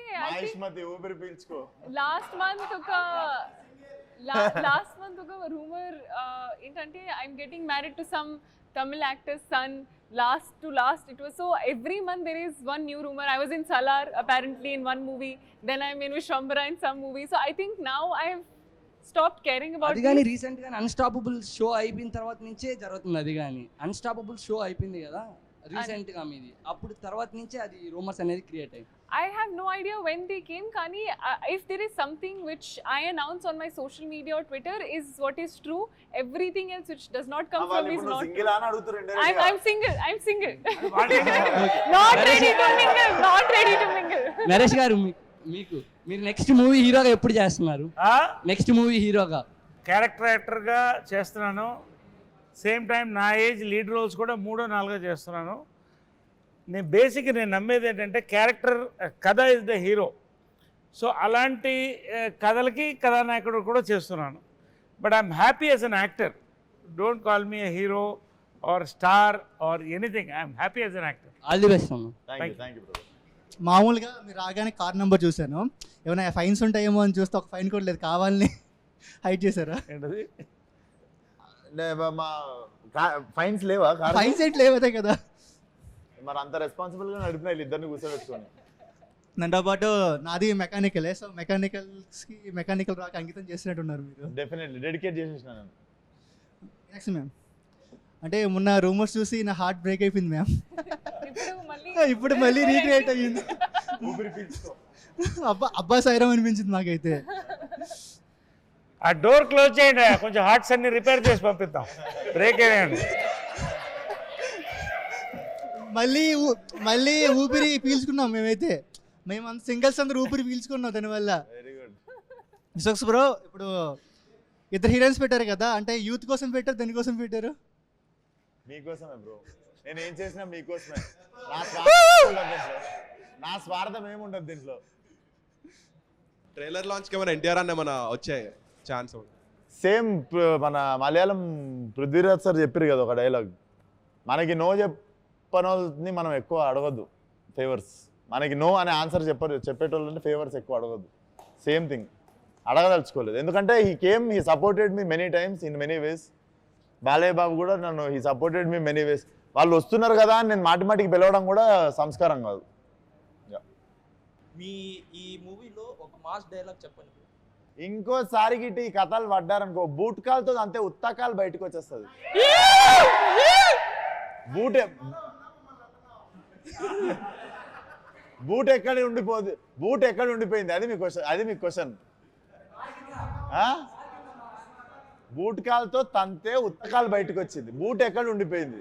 లాస్ట్ మంత్ ఒక రూమర్ ఏంటంటే I'm getting married to some Tamil actor's son. Last it was so every month there is one new rumor. I was in Salar apparently in one movie, then I'm in Vishwambara in some movie. So I think now I've stopped caring about అది గాని recent గా unstoppable show అయిపోయిన తర్వాత నుంచే జరుగుతుంది. అది గాని unstoppable show అయిపోయింది కదా రీసెంట్ గా మీది, అప్పుడు తర్వాత నుంచే అది రూమర్స్ అనేది క్రియేట్ అయ్యింది. I have no idea when they came, Kani. If there is something which I announce on my social media or Twitter is what is true. Everything else which does not come from me is not true. I'm single. Not ready to mingle. Naresh గారు, మీరు next movie హీరోగా ఎప్పుడు చేస్తున్నారు? Next movie హీరోగా character యాక్టర్గా చేస్తున్నాను. Same time నా age lead roles కూడా 3 or 4 చేస్తున్నాను. నేను నమ్మేది ఏంటంటే క్యారెక్టర్ కథ ఇస్ ద హీరో. సో అలాంటి కథలకి కథానాయకుడు కూడా చేస్తున్నాను. But I'm happy as an actor. Don't call me a hero or star or anything. I'm happy as an actor. All the best. మామూలుగా మీరు రాగానే కార్ నెంబర్ చూశాను, ఏమైనా ఫైన్స్ ఉంటాయేమో అని చూస్తే ఒక ఫైన్ కూడా లేదు, కావాలని హైడ్ చేశారా? ఏంటది? ఫైన్స్ లేవా? ఫైన్స్ ఏంటి లేవదే కదా. మరి అంత రెస్పాన్సిబుల్గా నడిపిన ఇద్దరిని కూర్చోబెట్టుకోండి. దాంతో పాటు నాది మెకానికలే. సో మెకానికల్ రాక అంకితం చేసినట్టున్నారు మీరు. డెఫినెట్లీ డెడికేట్ చేసేసిన నేను. నెక్స్ట్ మ్యామ్, అంటే మొన్న రూమర్స్ చూసి నా హార్ట్ బ్రేక్ అయిపోయింది మ్యామ్. ఇప్పుడు మళ్ళీ రీక్రియేట్ అయ్యింది. అబ్బా సైరం అనిపించింది నాకైతే. ఆ డోర్ క్లోజ్ చేయండి, కొంచెం హార్ట్స్ అన్ని రిపేర్ చేసి పంపిద్దాం. బ్రేక్ అయ్యండి. మళ్ళీ ఊపిరి పీల్చుకున్నాం మేమైతే. మేము సింగిల్స్ అందరూ ఊపిరి పీల్చుకున్నాం దానివల్ల. విశ్వక్స్ బ్రో, ఇప్పుడు ఇద్దరు హీరోయిన్స్ పెట్టారు కదా, అంటే యూత్ కోసం పెట్టారు, దేనికోసం పెట్టారు? మీకోసమే బ్రో. నేను ఏం చేసినా మీకోసమే. నా స్వార్థం ఏముండదు దీంట్లో. ట్రైలర్ లాంచ్కి ఏమైనా ఎన్టీఆర్ అన్న ఏమైనా వచ్చాయి ఛాన్స్? సేమ్ మన మలయాళం పృథ్వీరాజ్ సార్ చెప్పారు కదా ఒక డైలాగ్, మనకి నో చెప్పనోళ్ళని మనం ఎక్కువ అడగద్దు ఫేవర్స్. మనకి నో అనే ఆన్సర్ చెప్పేటోళ్ళని ఫేవర్స్ ఎక్కువ అడగద్దు. Same thing. అడగదలుచుకోలేదు, ఎందుకంటే he supported me many times in many ways. Balayya Babu కూడా నన్ను he supported me many ways. వాళ్ళు వస్తున్నారు కదా అని నేను మాటిమాటికి పిలవడం కూడా సంస్కారం కాదు. మీ ఈ మూవీలో ఒక మాస్ డైలాగ్ చెప్పండి. ఇంకోసారి గిట్టి ఈ కథలు పడ్డారనుకో బూట్ కాలుతో అంతే ఉత్తకాలు బయటకు వచ్చేస్తుంది. బూట్ ఎక్కడ ఉండిపోయింది అది మీ క్వశ్చన్. బూట్ కాలుతో తంతే ఉత్తకాలు బయటకు వచ్చింది, బూట్ ఎక్కడ ఉండిపోయింది?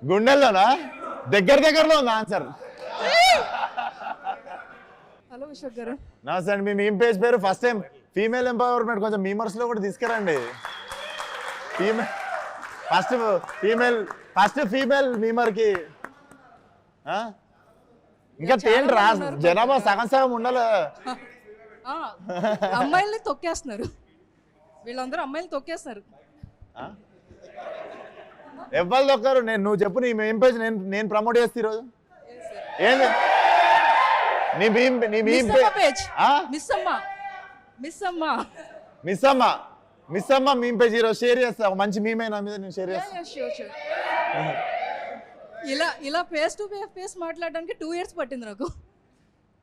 గుండెల్లోనా? దగ్గరలో ఉంది ఆన్సర్. హలో అశోక్ గారు. నమస్తే అండి. మీ మీమ్ పేజ్ పేరు ఫస్ట్ టైం ఫీమేల్ ఎంపవర్మెంట్ కొంచెం మీమర్స్ లో కూడా తీసుకురండి. ఫస్ట్ ఫీమేల్ మీమర్ కి ఇంకా ఏంటి జనాభా సగం ఉండాలి. అమ్మాయిల్ని తొక్కేస్తున్నారు, వీళ్ళందరూ అమ్మాయిలు తొక్కేస్తున్నారు. ఎవరు దొక్కరు? నువ్వు చెప్పు నీ మెయిన్ పేజ్ నేను ప్రమోట్ చేస్తే ఈరోజు ఏంది నీ పేజ్? మిస్ అమ్మ మీమ్ పేజ్ ఈరోజు షేర్ చేస్తా. ఒక మంచి మీమ్ అయినా మీద నేను షేర్ చేస్తా. ఇలా ఫేస్ టు ఫేస్ మాట్లాడడానికి 2 years పట్టింది నాకు.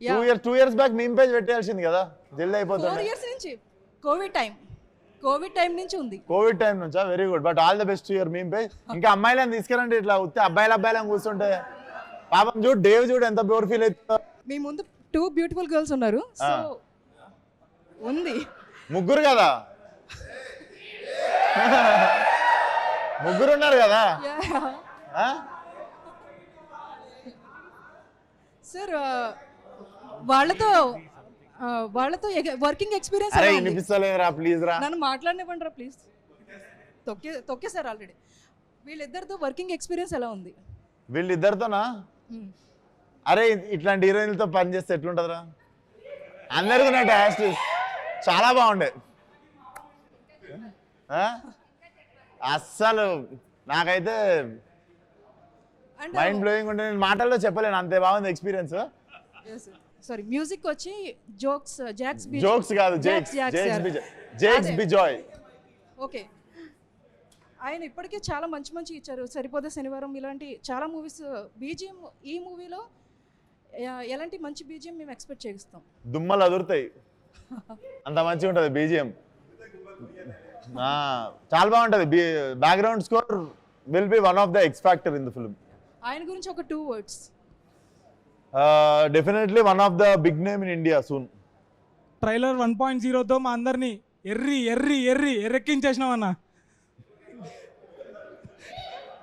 2 years బ్యాక్ మీమ్ పేజ్ పెట్టాల్సింది కదా, జల్దీ అయిపోతుంది. 4 years నుంచి కోవిడ్ టైం నుంచి ఉంది. కోవిడ్ టైం నుంచా? Very good, but all the best to your meme page. ఇంకా అమ్మాయిలను తీసుకురండి, ఇట్లా ఉత్తే అబ్బాయిలను కూర్చుంటే పాపం చూడు, డేవ్ చూడు ఎంత బ్యూర్ ఫీల్ అవుతుందో. మీ ముందు 2 beautiful girls ఉన్నారు, సో ఉంది. ముగ్గురు కదా, ముగ్గురు ఉన్నారు కదా సార్. వాళ్ళతో వర్కింగ్ ఎక్స్పీరియన్స్ ప్లీజ్ రా, నన్ను మాట్లాడనివ్వండి రా ప్లీజ్. తొక్కేసారు ఆల్రెడీ. వీళ్ళిద్దరితో వర్కింగ్ ఎక్స్పీరియన్స్ ఎలా ఉంది? వీళ్ళిద్దరితోనా? అరే ఇట్లాంటి హీరోయిన్లతో పని చేస్తే ఎట్లుంటుందిరా? అందరికీ నా టేస్ట్ చాలా బాగుండే. అస్సలు నాకైతే మైండ్ బ్లోయింగ్ ఉంటే నేను మాటల్లో చెప్పలేను, అంతే బాగుంది ఎక్స్పీరియన్స్. సారీ, మ్యూజిక్ వచ్చి జోక్స్ కాదు, జేక్స్ బిజాయ్. ఓకే, ఆయన ఇప్పటికే చాలా మంచి ఇచ్చారు. సరిపోదే శనివారం ఇలాంటి చాలా మూవీస్. బీజిఎం ఈ మూవీలో ఎలాంటి మంచి బీజిఎం మేము ఎక్స్పెక్ట్ చేస్తాం? దుమ్మలు అదురుతాయి, అంత మంచిగా ఉంటుంది బీజిఎం. చాలా బాగుంటుంది. Background score will be one of the X factor in the film. ఆయన గురించి ఒక 2 words. Definitely one of the big name in India soon. Trailer 1.0తో మా అందరినీ ఎర్రెక్కించేసినామన్నా.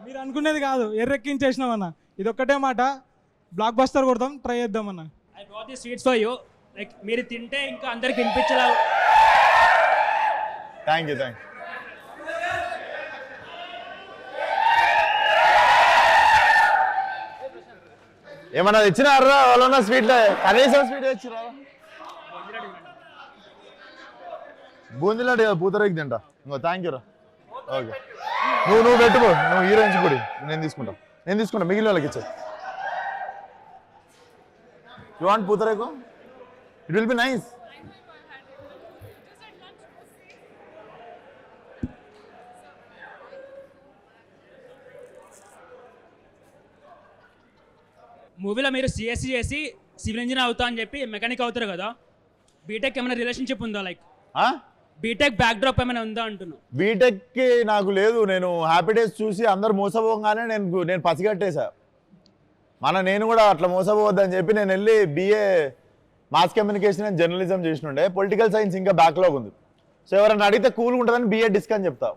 మీరు అనుకునేది కాదు, ఎర్రెక్కించేసినామన్నా. ఇది ఒక్కటే మాట, బ్లాక్ బస్టర్ కొడతాం, ట్రై చేద్దామన్నా. I got the sweets for you. Like మీరు తింటే ఇంకా అందరికి తినిపించేలా. Thank you. ఏమన్నా తెచ్చినారా వాళ్ళ స్వీట్లో? కనీసం స్వీట్ తెచ్చిరా. బూందీలాంటి పూతరేకి తింటా. ఇంకో థ్యాంక్ యూ రా. ఓకే, నువ్వు పెట్టుకో, నువ్వు హీరోయిన్స్ కూడా నేను తీసుకుంటా మిగిలిన వాళ్ళకి ఇచ్చా. You want poothareku? It will be nice. మూవీలో మీరు సిఎస్సి చేసి సివిల్ ఇంజనీర్ అవుతా అని చెప్పి మెకానిక్ అవుతారు కదా, బీటెక్ ఏమైనా రిలేషన్షిప్ ఉందా? లైక్ బీటెక్ బ్యాక్ డ్రాప్ ఏమైనా ఉందా అంటున్నా. బీటెక్కి నాకు లేదు. నేను హ్యాపీ డేస్ చూసి అందరు మోసపోగానే నేను పసిగట్టేశా. నేను కూడా అట్లా మోసపోవద్దని చెప్పి నేను వెళ్ళి BA mass communication and journalism చేసినుండే. పొలిటికల్ సైన్స్ ఇంకా బ్యాక్లాగ్ ఉంది. సో ఎవరైనా అడిగితే కూల్గా ఉంటుందని BA డిస్క్ అని చెప్తా.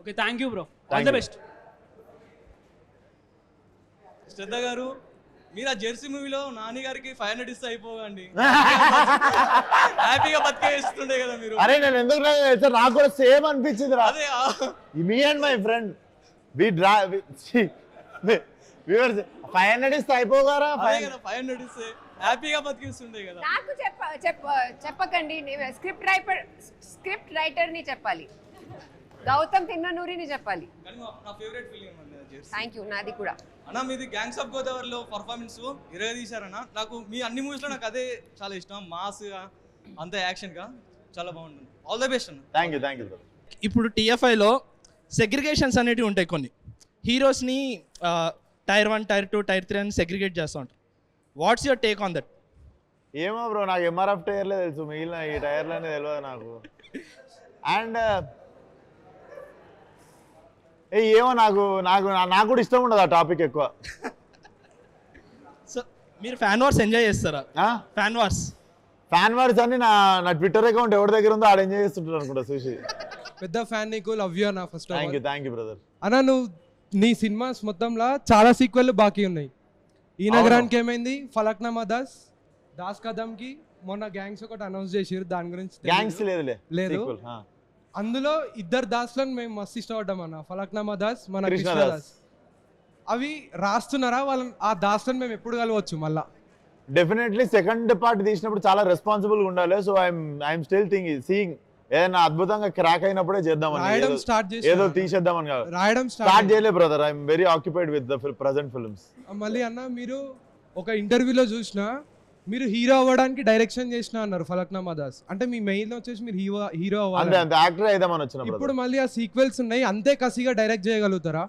Okay, thank you bro, all the best. Shraddha garu, మీరు ఆ జెర్సీ మూవీలో నాని గారికి 500 ఇస్తే అయిపోకండి, హ్యాపీగా బతికేస్తుండే కదా మీరు. అరే నేను ఎందుకు నాకు కూడా సేమ్ అనిపించింది రా. మీ అండ్ మై ఫ్రెండ్ 500 ఇస్తే అయిపోగారా? 500 ఇస్తే హ్యాపీగా బతికిస్తుండే కదా. నాకు చెప్పకండి, స్క్రిప్ట్ రైటర్ని చెప్పాలి. గౌతమ్ తిన్ననూరిని చెప్పాలి. కానీ నా ఫేవరెట్ ఫిలిం అన్న జెర్సీ. థ్యాంక్ యూ, నాది కూడా. అన్న మీది గ్యాంగ్స్ ఆఫ్ గోదావరిలో పర్ఫార్మెన్స్ ఇరగ తీశారన్న. నాకు మీ అన్ని మూవీస్లో నాకు అదే చాలా ఇష్టం. మాస్గా అంత యాక్షన్గా చాలా బాగుంటుంది. ఆల్ ద బెస్ట్ అన్న. Thank you. ఇప్పుడు TFIలో సెగ్రిగేషన్స్ అనేటివి ఉంటాయి. కొన్ని హీరోస్ని టైర్ 1, టైర్ 2, టైర్ 3 అని సెగ్రిగేట్ చేస్తూ ఉంటారు. What's your take on that? ఏమో బ్రో, నాకు MRF టైర్లే తెలుసు, మిగిలిన ఈ టైర్లనే తెలియదు నాకు. అండ్ ఏమో నాకు కూడా ఇష్టం ఉండదు ఆ టాపిక్ ఎక్కువ. సో మీరు ఫ్యాన్ వార్స్ ఎంజాయ్ చేస్తారా? ఫ్యాన్ వార్స్ అని నా ట్విట్టర్ అకౌంట్ ఎవరి దగ్గర ఉందో ఆడ ఎంజాయ్ చేస్తుంటారు అనుకుంటా చూసి. పెద్ద ఫ్యాన్ నీకు, లవ్ యూ అన్న. First thank you brother. అన్న నువ్వు నీ సినిమాస్ మొత్తంలో చాలా సీక్వెల్ బాకీ ఉన్నాయి. ఈ నగరానికి ఏమైంది, ఫలక్నామా దాస్ కదమ్కి మొన్న గ్యాంగ్స్ ఒకటి అనౌన్స్ చేసారు, దాని గురించి గ్యాంగ్స్ లేదు. అందులో ఇద్దరు దాస్లను మేము మస్తు ఇష్టపడ్డాం అన్న, ఫలక్నామా దాస్, మన కృష్ణదాస్. అవి రాస్తున్నారా వాళ్ళని? ఆ దాస్లను మేము ఎప్పుడు కలవచ్చు మళ్ళా? డెఫినెట్లీ సెకండ్ పార్ట్ తీసినప్పుడు చాలా రెస్పాన్సిబుల్ గా ఉండాలి. సో ఐఎమ్ స్టిల్ సీయింగ్ ఏదైనా అద్భుతంగా క్రాక్ అయినప్పుడే చేద్దామని, ఏదో తీసేద్దామని కాదు. రాయడం స్టార్ట్ చేయలే brother. I'm very occupied with the present films. మళ్ళీ అన్న మీరు ఒక ఇంటర్వ్యూలో చూసినా మీరు హీరో అవ్వడానికి డైరెక్షన్ చేసిన అన్నారు ఫలక్నామా దాస్. అంటే మీ మెయిన్ వచ్చేసి మీరు హీరో అవ్వాలి, యాక్టర్ అయిదామని వచ్చిన. ఇప్పుడు మళ్ళీ ఆ సీక్వెల్స్ ఉన్నాయి, అంతే కసిగా డైరెక్ట్ చేయగలుగుతారా?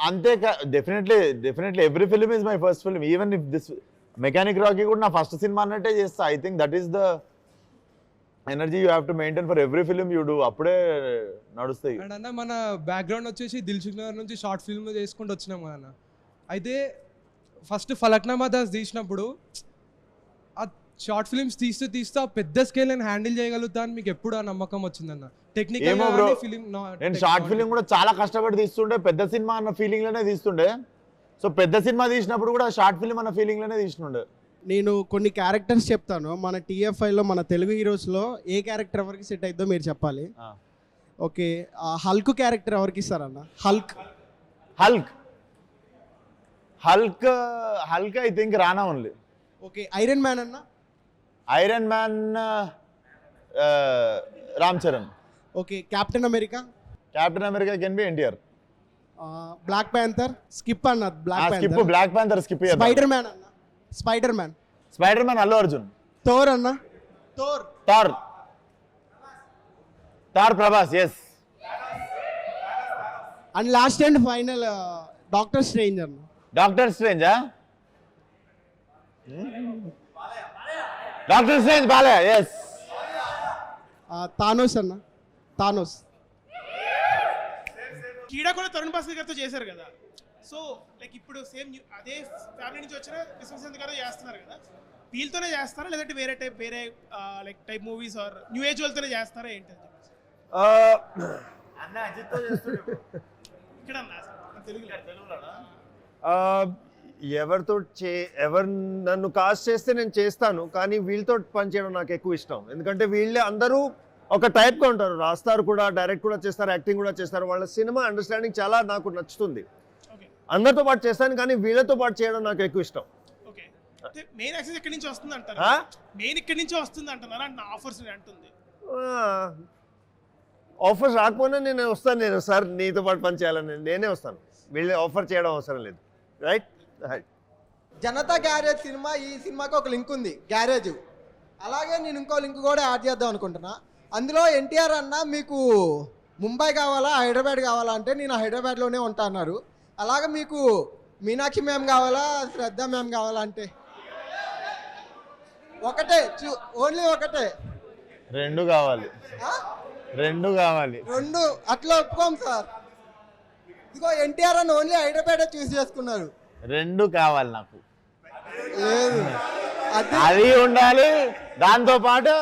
అంతే. Definitely every film is my first film. Even if this mechanic Rocky కూడా నా ఫస్ట్ సినిమా అన్నట్టే చేస్తా. I think that is the energy you have to maintain for every film you do. అప్పుడే నడుస్తాయి. అండ్ అన్న మన బ్యాక్గ్రౌండ్ వచ్చేసి దిల్సుఖ్ నగర్ నుంచి షార్ట్ ఫిల్మ్ చేసుకుంటూ వచ్చినాం కదా అన్న. అయితే ఫస్ట్ ఫలక్నామా దాస్ తీసినప్పుడు ఆ షార్ట్ ఫిల్మ్స్ తీస్తూ ఆ పెద్ద స్కేల్ నేను హ్యాండిల్ చేయగలుగుతా అని మీకు ఎప్పుడు ఆ నమ్మకం వచ్చిందన్న? టెక్నికల్ నేను షార్ట్ ఫిల్మ్ కూడా చాలా కష్టపడి తీస్తుండే, పెద్ద సినిమా అన్న ఫీలింగ్ లోనే తీస్తుండే. సో పెద్ద సినిమా తీసినప్పుడు కూడా షార్ట్ ఫిల్మ్ అన్న ఫీలింగ్ లోనే తీస్తుండే. నేను కొన్ని క్యారెక్టర్స్ చెప్తాను. మన TFIలో మన తెలుగు హీరోస్లో ఏ క్యారెక్టర్ ఎవరికి సెట్ అయిద్దో మీరు చెప్పాలి. ఓకే, హల్క్ క్యారెక్టర్ ఎవరికి ఇస్తారన్న? Hulk I think Rana only. Okay, Iron Man అన్న? Iron Man Ram Charan. Okay, Captain America? Captain America can be NTR. Black Panther? Skip అన్న. Black Panther skip. Spider Man అన్న? Spider Man Allu Arjun. Thor అన్న? Thor Prabhas. Yes. And last and final Doctor Strange అన్న? Doctor స్ట్రేంజా? Doctor Strange Balayya. Yes. Thanos అన్న? Thanos. కీడా కూడా తరుణ్ భాస్కర్ గారితో చేశారు కదా. సో లైక్ ఇప్పుడు సేమ్ అదే ఫ్యామిలీ నుంచి వచ్చిన విశ్వసంత్ గారు చేస్తున్నారు కదా, వీళ్ళతోనే చేస్తారా లేదంటే వేరే like type movies or new age వాళ్ళతోనే చేస్తారా ఏంటి? ఇక్కడ ఎవరు నన్ను కాస్ట్ చేస్తే నేను చేస్తాను, కానీ వీళ్ళతో పనిచేయడం నాకు ఎక్కువ ఇష్టం. ఎందుకంటే వీళ్ళే అందరూ ఒక టైప్గా ఉంటారు, రాస్తారు కూడా, డైరెక్ట్ కూడా చేస్తారు, యాక్టింగ్ కూడా చేస్తారు. వాళ్ళ సినిమా అండర్స్టాండింగ్ చాలా నాకు నచ్చుతుంది. అందరితో పాటు చేస్తాను, కానీ వీళ్ళతో పాటు చేయడం నాకు ఎక్కువ ఇష్టం. మెయిన్ యాక్సెస్ ఎక్కడి నుంచి వస్తుంది అంటారు? మెయిన్ ఇక్కడి నుంచి వస్తుంది అంటున్నారా? నా ఆఫర్స్ అంటుంది. ఆఫర్స్ రాకపోయినా నేను వస్తాను. నేను సార్ నీతో పాటు పని చేయాలని నేనే వస్తాను, వీళ్ళు ఆఫర్ చేయడం అవసరం లేదు. రైట్. జనతా గ్యారేజ్ సినిమా, ఈ సినిమాకి ఒక లింక్ ఉంది, గ్యారేజ్. అలాగే నేను ఇంకో లింక్ కూడా యాడ్ చేద్దాం అనుకుంటున్నా. అందులో NTR అన్న మీకు ముంబై కావాలా హైదరాబాద్ కావాలా అంటే నేను హైదరాబాద్లోనే ఉంటా అన్నారు. అలాగే మీకు మీనాక్షి మ్యామ్ కావాలా శ్రద్ధ మ్యామ్ కావాలా అంటే ఒకటే, ఓన్లీ ఒకటే. రెండు కావాలి. రెండు అట్లా ఒప్పుకోం సార్. ఇదిగో NTR అన్న ఓన్లీ హైదరాబాద్ చూస్ చేసుకున్నారు. రెండు కావాలి నాకు. లేదు అది ఉండాలి, దాంతో పాటు